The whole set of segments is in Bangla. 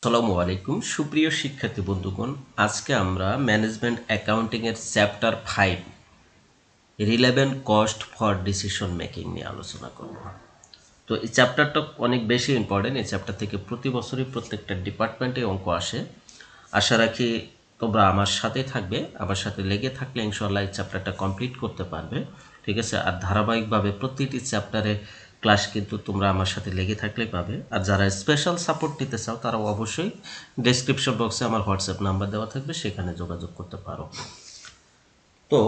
আসসালামু আলাইকুম সুপ্রিয় শিক্ষার্থী বন্ধুগণ, আজকে আমরা ম্যানেজমেন্ট অ্যাকাউন্টিং এর chapter 5 relevant cost for decision making নিয়ে আলোচনা করব। তো এই চ্যাপ্টারটা অনেক বেশি ইম্পর্টেন্ট। এই চ্যাপ্টার থেকে প্রতি বছরই প্রত্যেকটা ডিপার্টমেন্টে অঙ্ক আসে। আশা রাখি তোমরা আমার সাথে থাকবে, আমার সাথে লেগে থাকলে ইনশাআল্লাহ এই চ্যাপ্টারটা কমপ্লিট করতে পারবে। ঠিক আছে, আর ধারাবাহিকভাবে প্রতিটি চ্যাপ্টারে ক্লাস কিন্তু তোমরা আমার সাথে লেগে থাকলেই পাবে। আর যারা স্পেশাল সাপোর্ট নিতে চাও তারা অবশ্যই ডেসক্রিপশন বক্সে আমার হোয়াটসঅ্যাপ নাম্বার দেওয়া থাকবে, সেখানে যোগাযোগ করতে পারো। তো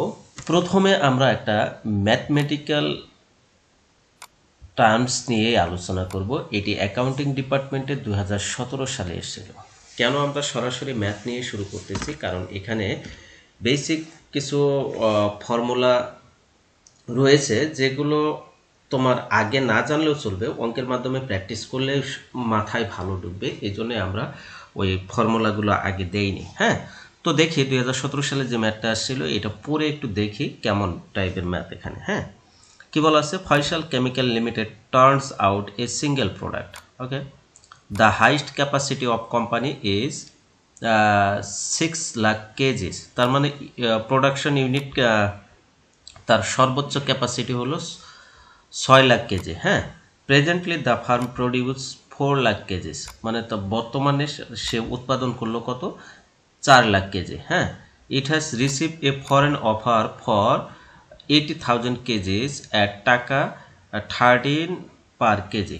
প্রথমে আমরা একটা ম্যাথমেটিক্যাল টার্মস নিয়ে আলোচনা করব। এটি অ্যাকাউন্টিং ডিপার্টমেন্টে 2017 সালে এসেছিল। কেন আমরা সরাসরি ম্যাথ নিয়ে শুরু করতেছি? কারণ এখানে বেসিক কিছু ফর্মুলা রয়েছে যেগুলো তোমার আগে না জানলেও চলবে, অঙ্কের মাধ্যমে প্র্যাকটিস করলে মাথায় ভালো ঢুকবে। এই জন্য আমরা ওই ফর্মুলাগুলো আগে দেইনি। হ্যাঁ, তো দেখি 2017 সালে যে ম্যাথটা আসছিল এটা পড়ে একটু দেখি কেমন টাইপের ম্যাথ এখানে। হ্যাঁ, কি বলা আছে? Faisal Chemical Limited turns out a single product. Okay, the highest capacity of company is 6 lakh kgs. তার মানে প্রোডাকশন ইউনিট তার সর্বোচ্চ ক্যাপাসিটি হলো 6 লাখ কেজি। হ্যাঁ, presently the firm produce 4 lakh kgs, মানে তো বর্তমানে সে উৎপাদন করলো কত? 4 লাখ কেজি। হ্যাঁ, it has receive a foreign offer for 80,000 KGs at টাকা 13 পার কেজি।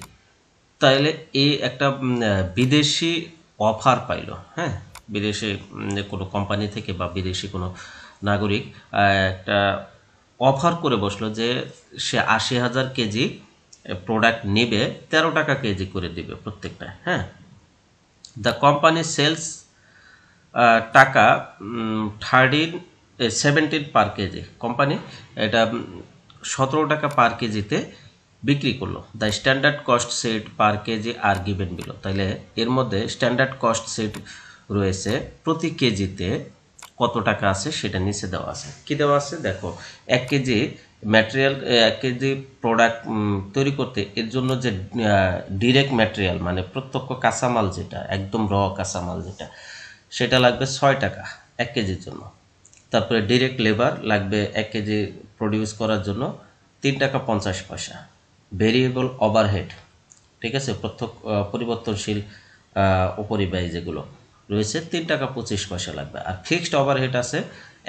তাহলে এই একটা বিদেশি অফার পাইল। হ্যাঁ, বিদেশি কোনো কোম্পানি থেকে বা বিদেশি কোনো নাগরিক একটা অফার করে বসলো যে সে 80,000 কেজি প্রোডাক্ট নেবে, 13 টাকা কেজি করে দিবে প্রত্যেকটা। হ্যাঁ, দ্য কোম্পানি সেলস টাকা 17 পার কেজি। কোম্পানি এটা 17 টাকা পার কেজিতে বিক্রি করলো। The standard cost set per KG are given below. তাহলে এর মধ্যে স্ট্যান্ডার্ড কস্ট সেট রয়েছে, প্রতি কেজিতে কত টাকা আছে সেটা নিচে দেওয়া আছে। কি দেওয়া আছে দেখো, 1 কেজি ম্যাটেরিয়াল, 1 কেজি প্রোডাক্ট তৈরি করতে এর জন্য যে ডিরেক্ট ম্যাটেরিয়াল মানে প্রত্যক্ষ কাঁচামাল, যেটা একদম র কাঁচামাল যেটা, সেটা লাগবে 6 টাকা 1 কেজির জন্য। তারপরে ডিরেক্ট লেবার লাগবে 1 কেজি প্রডিউস করার জন্য 3 টাকা 50 পয়সা। ভেরিয়েবল ওভারহেড, ঠিক আছে, পরিবর্তনশীল উপরিব্যয় যেগুলো রয়েছে 3 টাকা 25 পয়সা লাগবে। আর ফিক্সড ওভারহেড আছে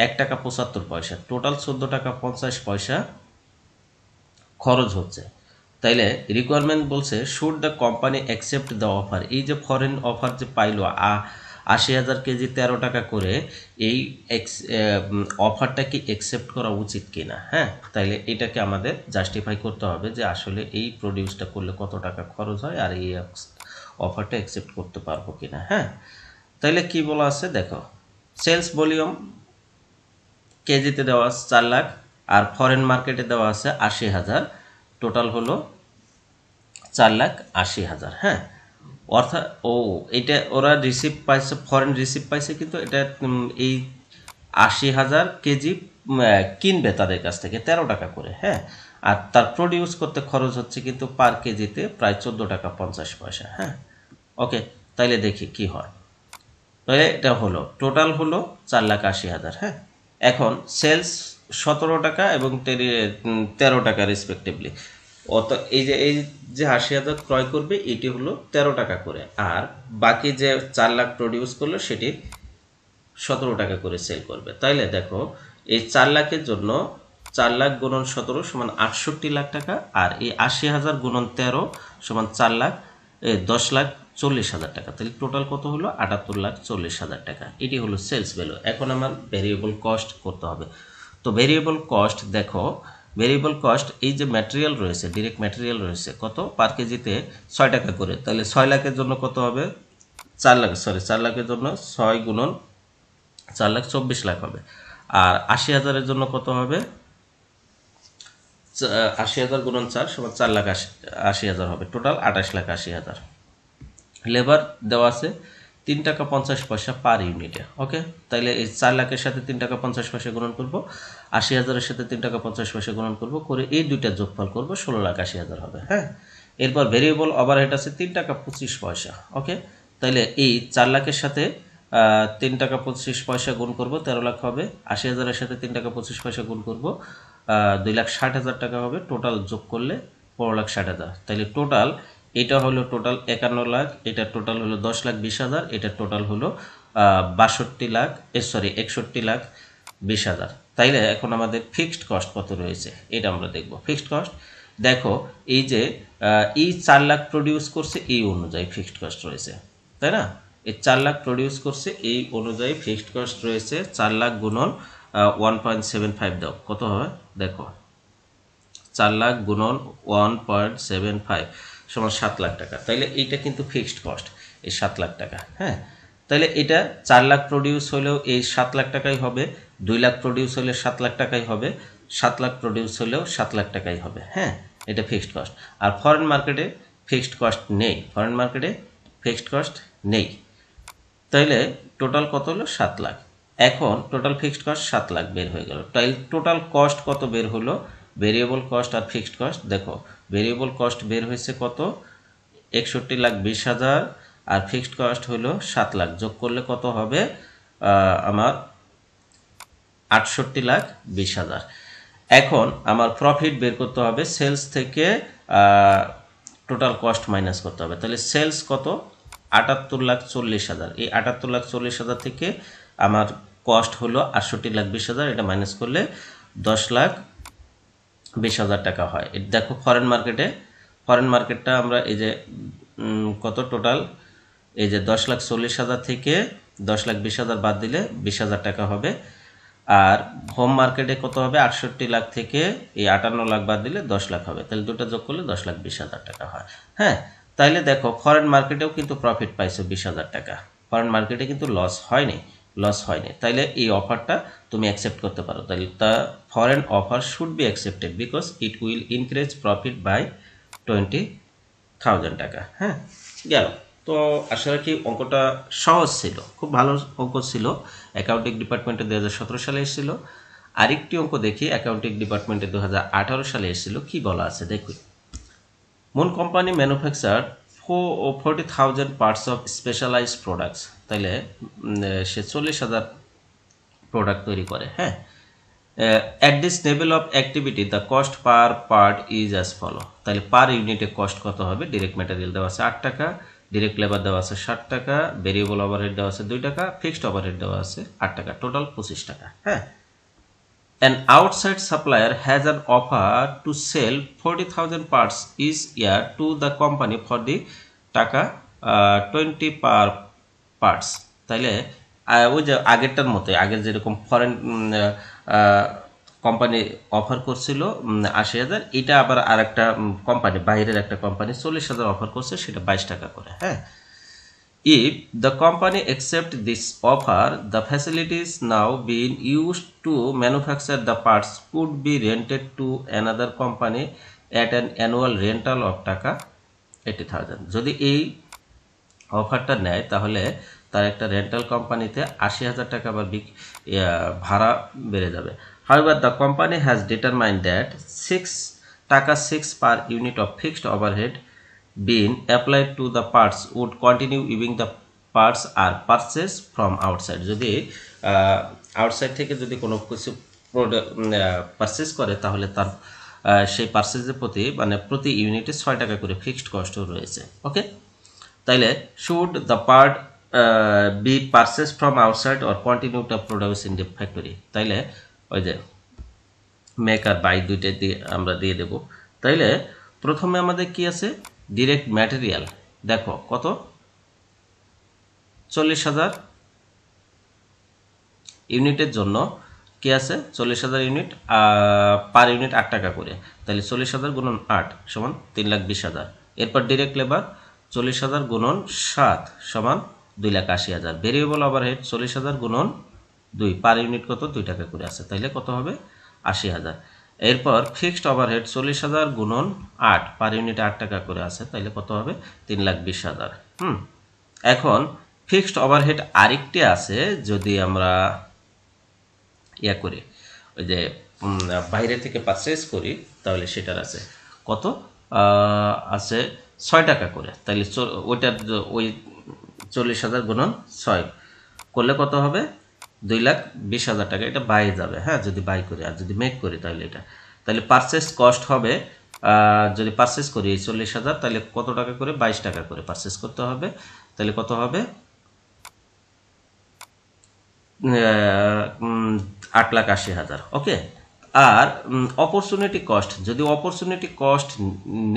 1 টাকা 75 পয়সা। টোটাল 14 টাকা 50 পয়সা খরচ হচ্ছে। তাইলে রিকোয়ারমেন্ট বলছে should the company accept the offer. এই যে ফরেন অফার যে পাইলো 80,000 কেজি 13 টাকা করে, এই অফারটা কি অ্যাকসেপ্ট করা উচিত কিনা? হ্যাঁ, তাইলে এটাকে আমাদের জাস্টিফাই করতে হবে যে আসলে এই প্রডিউসটা করলে কত টাকা খরচ হয় আর এই অফারটা অ্যাকসেপ্ট করতে পারবো কিনা। হ্যাঁ, তাইলে কি বলা আছে দেখো, সেলস ভলিউম কেজিতে দেওয়া আছে 4 লাখ, আর ফরেন মার্কেটে দেওয়া আছে 80,000, টোটাল হলো 4,80,000। হ্যাঁ, অর্থাৎ এটা ওরা রিসিভ পাইছে, ফরেন রিসিভ পাইছে, কিন্তু এটা এই 80,000 কেজি কিনবে তাদের কাছ থেকে 13 টাকা করে। হ্যাঁ, আর তার প্রডিউস করতে খরচ হচ্ছে কিন্তু পার কেজিতে প্রায় 14 টাকা 50 পয়সা। হ্যাঁ, ওকে, তাইলে দেখি কি হয়। তাহলে এটা হলো টোটাল হলো 4,80,000। হ্যাঁ, এখন সেলস 17 টাকা এবং 13 টাকা রেসপেক্টিভলি। এই যে 80,000 ক্রয় করবে এটি হলো 13 টাকা করে, আর বাকি যে 4 লাখ প্রডিউস করলো সেটি 17 টাকা করে সেল করবে। তাইলে দেখো, এই 4 লাখের জন্য 4 লাখ গুণন 17 সমান 68 লাখ টাকা, আর এই 80,000 গুণন 13 সমান 10,40,000 টাকা। তাহলে টোটাল কত হলো? 78,40,000 টাকা। এটি হলো সেলস ভ্যালু। এখন আমার ভেরিয়েবল কস্ট করতে হবে। তো ভেরিয়েবল কস্ট দেখো, ভেরিয়েবল কস্ট এই যে ম্যাটেরিয়াল রয়েছে, ডিরেক্ট ম্যাটেরিয়াল রয়েছে কত? পার কেজিতে 6 টাকা করে। তাহলে 6 লাখের জন্য কত হবে? 4 লাখের জন্য 6 গুণন 4 লাখ 24 লাখ হবে। আর 80,000-এর জন্য কত হবে? 80,000 গুণন 4 সমান 4,80,000 হবে। টোটাল 28,80,000। লেবার দেওয়া আছে 3 টাকা 50 পয়সা পার ইউনিটে। ওকে, তাইলে এই 4 লাখের সাথে 3 টাকা 50 পয়সা গুণন করব, 80,000-এর সাথে 3 টাকা 50 পয়সা গুণন করব, করে এই দুইটা যোগফল করব, 16,80,000 হবে। হ্যাঁ, এরপর ভেরিয়েবল ওভারহেড আছে 3 টাকা 25 পয়সা। ওকে, তাহলে এই 4 লাখের সাথে 3 টাকা 25 পয়সা গুণ করব 13 লাখ হবে, 80,000-এর সাথে 3 টাকা 25 পয়সা গুণ করব 2,60,000 টাকা হবে, টোটাল যোগ করলে 15,60,000। তাহলে টোটাল এটা হলো টোটাল 51 লাখ, এটা টোটাল হলো 10,20,000, এটা টোটাল হলো 61,20,000। তাইলে এখন আমাদের ফিক্সড কস্ট কত রয়েছে এটা আমরা দেখব। ফিক্সড কস্ট দেখো, এই যে এই 4 লাখ প্রডিউস করছে এই অনুযায়ী ফিক্সড কস্ট রয়েছে, তাই না? এই 4 লাখ প্রডিউস করছে এই অনুযায়ী ফিক্সড কস্ট রয়েছে। 4 লাখ গুণন 1.75 দাও, কত হয় দেখো, 4 লাখ গুণন 1.75 সমান 7 লাখ টাকা। তাইলে এইটা কিন্তু ফিক্সড কস্ট, এই 7 লাখ টাকা। হ্যাঁ, তাহলে এটা 4 লাখ প্রডিউস হলেও এই 7 লাখ টাকাই হবে, 2 লাখ প্রডিউস হলে 7 লাখ টাকাই হবে, 7 লাখ প্রডিউস হলেও 7 লাখ টাকাই হবে। হ্যাঁ, এটা ফিক্সড কস্ট। আর ফরেন মার্কেটে ফিক্সড কস্ট নেই, ফরেন মার্কেটে ফিক্সড কস্ট নেই। তাইলে টোটাল কত হলো 7 লাখ। এখন টোটাল ফিক্সড কস্ট 7 লাখ বের হয়ে গেল। তাইলে টোটাল কস্ট কত বের হলো, ভেরিয়েবল কস্ট আর ফিক্সড কস্ট দেখো, ভেরিয়েবল কস্ট বের হয়েছে কত 61,20,000 আর ফিক্সড কস্ট হলো 7 লাখ, যোগ করলে কত হবে আমার 68,20,000। এখন আমার প্রফিট বের করতে হবে, সেলস থেকে টোটাল কস্ট মাইনাস করতে হবে। তাহলে সেলস কত 78,40,000, এই 78,40,000 থেকে আমার কস্ট হলো 68,20,000, এটা মাইনাস করলে 10,20,000 টাকা হয়। এটা দেখো ফরেন মার্কেটে, ফরেন মার্কেটটা আমরা এই যে কত টোটাল, এই যে 10,40,000 থেকে 10,20,000 বাদ দিলে 20,000 টাকা হবে। আর হোম মার্কেটে কত হবে 68 লাখ থেকে এই 58 লাখ বাদ দিলে 10 লাখ হবে। তাহলে দুটো যোগ করলে 10,20,000 টাকা হয়। হ্যাঁ, তাইলে দেখো ফরেন মার্কেটেও কিন্তু প্রফিট পাইছো 20,000 টাকা, ফরেন মার্কেটে কিন্তু লস হয়নি, লস হয়নি। তাইলে এই অফারটা তুমি অ্যাকসেপ্ট করতে পারো। তাহলে the foreign offer should be accepted because it will increase profit by 20,000 টাকা। হ্যাঁ, গেল। তো আশা রাখি অঙ্কটা সহজ ছিল, খুব ভালো অঙ্ক ছিল, অ্যাকাউন্টিং ডিপার্টমেন্টে 2017 সালে এসেছিল। আরেকটি অঙ্ক দেখি অ্যাকাউন্টিং ডিপার্টমেন্টে 2018 সালে এসেছিল, কি বলা আছে দেখুন। Moon company manufacture 40,000 parts of specialised products. তাইলে সে 40,000 প্রোডাক্ট তৈরি করে। হ্যাঁ, at this level of activity the cost per part is as follow। তাহলে পার ইউনিটে কস্ট কত হবে, ডিরেক্ট ম্যাটেরিয়াল দেওয়া আছে 8 টাকা, ডিরেক্ট লেবার দেওয়া আছে 60 টাকা, ভেরিয়েবল ওভারহেড দেওয়া আছে 2 টাকা, ফিক্সড ওভারহেড দেওয়া আছে 8 টাকা, টোটাল 25 টাকা। হ্যাঁ, an outside supplier has an offer to sell 40,000 parts each year to the company for the টাকা 20 per parts। তাইলে ওই যে আগেরটার মতো, আগের যেরকম ফরেন কোম্পানি অফার করছিল 80,000, এটা আবার আর একটা কোম্পানি, বাইরের একটা কোম্পানি 40,000 অফার করছে, সেটা 22 টাকা করে। হ্যাঁ, if the company accept this offer the facilities now being used to manufacture the parts could be rented to another company at an annual rental of টাকা 80,000। যদি এই অফারটা নেয় তাহলে তার একটা রেন্টাল কোম্পানিতে 80,000 টাকা আবার ভাড়া বেড়ে যাবে। However, the company has determined that 6 টাকা 6 per unit of fixed overhead being applied to the parts would continue even the parts are purchased from outside। যদি আউটসাইড থেকে যদি কোনো কিছু পারচেস করে তাহলে তার সেই পারচেজের প্রতি মানে প্রতি ইউনিটে 6 টাকা করে ফিক্সড কস্টও রয়েছে। ওকে, তাইলে should the part be purchase from outside or continue to produce in the factory. তাইলে ওই যে মেক আর বাই দুইটা দিয়ে আমরা দিয়ে দেব। তাইলে প্রথমে আমাদের কি আছে, ডিরেক্ট ম্যাটেরিয়াল দেখো কত 40,000 ইউনিটের জন্য কি আছে 40,000 ইউনিট, পার ইউনিট 8 টাকা করে। তাহলে 40,000 গুণন 8 সমান 3,20,000। এরপর ডিরেক্ট লেবার 40,000 গুণন 7 সমান 2,80,000। ভেরিয়েবল ওভারহেড 40,000 গুণন 2, পার ইউনিট কত 2 টাকা করে আছে, তাইলে কত হবে 80,000। এরপর ফিক্সড ওভারহেড 40,000 গুণন 8, পার ইউনিট 8 টাকা করে আছে, তাইলে কত হবে 3,20,000। এখন ফিক্সড ওভারহেড আরেকটি আছে, যদি আমরা ইয়া করি ওই যে বাইরে থেকে পারচেজ করি তাহলে সেটার আছে কত আছে 6 টাকা করে। তাহলে ওইটার ওই 40,000 গুণন 6 করলে কত হবে 2,20,000 টাকা। এটা বাই যাবে, হ্যাঁ, যদি বাই করি। আর যদি মেক করি তাহলে এটা, তাহলে পারচেস কস্ট হবে, যদি পারচেস করি এই 40,000, তাহলে কত টাকা করে 22 টাকা করে পারচেস করতে হবে। তাহলে কত হবে 8,80,000। ওকে। আর অপরচুনিটি কস্ট, যদি অপরচুনিটি কস্ট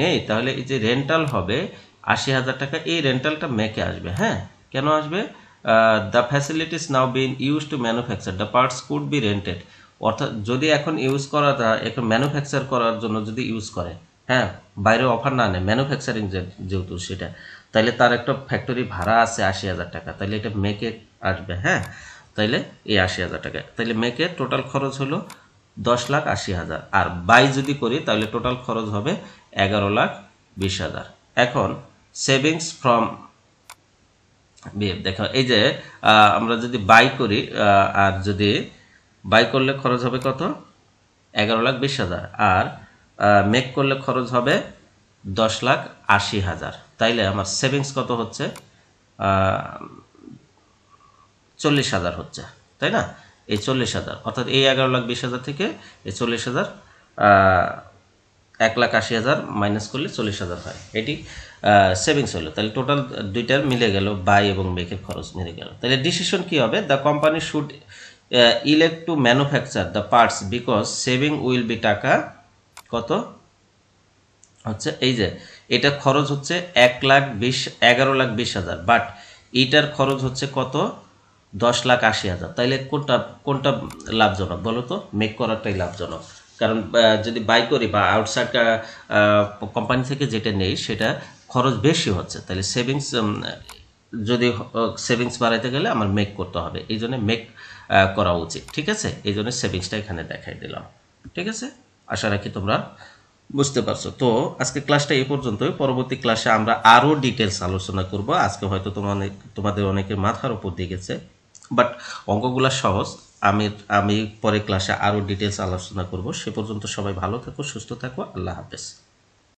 নেই তাহলে এই যে রেন্টাল হবে 80,000 টাকা, এই রেন্টালটা মেকে আসবে। হ্যাঁ, কেন আসবে? The facilities now bin use to manufacture the parts could be rented. অর্থাৎ যদি এখন ইউজ করা যায়, এখন ম্যানুফ্যাকচার করার জন্য যদি ইউজ করে, হ্যাঁ, বাইরে অফার না নেয়, ম্যানুফ্যাকচারিং যেহেতু সেটা, তাহলে তার একটা ফ্যাক্টরি ভাড়া আছে 80,000 টাকা, তাহলে এটা মেকে আসবে। হ্যাঁ, তাইলে এই 80,000 টাকা, তাইলে মেকে টোটাল খরচ হলো 10,80,000। আর বাই যদি করি তাহলে টোটাল খরচ হবে 11,20,000। এখন সেভিংস ফ্রম বিএফ দেখো, এই যে আমরা যদি বাই করি, আর যদি বাই করলে খরচ হবে কত 11,20,000, আর মেক করলে খরচ হবে 10,80,000। তাইলে আমার সেভিংস কত হচ্ছে 40,000 হচ্ছে, তাই না? এই 40,000 অর্থাৎ এই 11,20,000 থেকে এই 40,000, 1,80,000 মাইনাস করলে 40,000 হয়, এটি সেভিংস হলো। তাহলে টোটাল দুইটার মিলে গেল, বাই এবং মেকের খরচ মিলে গেল। তাহলে ডিসিশন কি হবে? The company should elect two manufacture the parts because saving will be টাকা কত হচ্ছে, এই যে এটা খরচ হচ্ছে 11,20,000, বাট এইটার খরচ হচ্ছে কত 10,80,000। তাইলে কোনটা কোনটা লাভজনক বলো তো? মেক করাটাই লাভজনক, কারণ যদি বাই করি বা আউটসাইড কোম্পানি থেকে যেটা নেই সেটা খরচ বেশি হচ্ছে। তাহলে সেভিংস, যদি সেভিংস বাড়াইতে গেলে আমার মেক করতে হবে, এই জন্য মেক করা উচিত। ঠিক আছে, এই জন্য সেভিংসটা এখানে দেখাই দিলাম। ঠিক আছে, আশা রাখি তোমরা বুঝতে পারছো। তো আজকে ক্লাসটা এই পর্যন্তই। পরবর্তী ক্লাসে আমরা আরও ডিটেলস আলোচনা করব। আজকে হয়তো তোমাদের অনেকের মাথার উপর দিয়ে গেছে, বাট অঙ্কগুলা সহজ। আমি পরে ক্লাসে আরও ডিটেলস আলোচনা করব। সে পর্যন্ত সবাই ভালো থাকো, সুস্থ থাকো। আল্লাহ হাফেজ।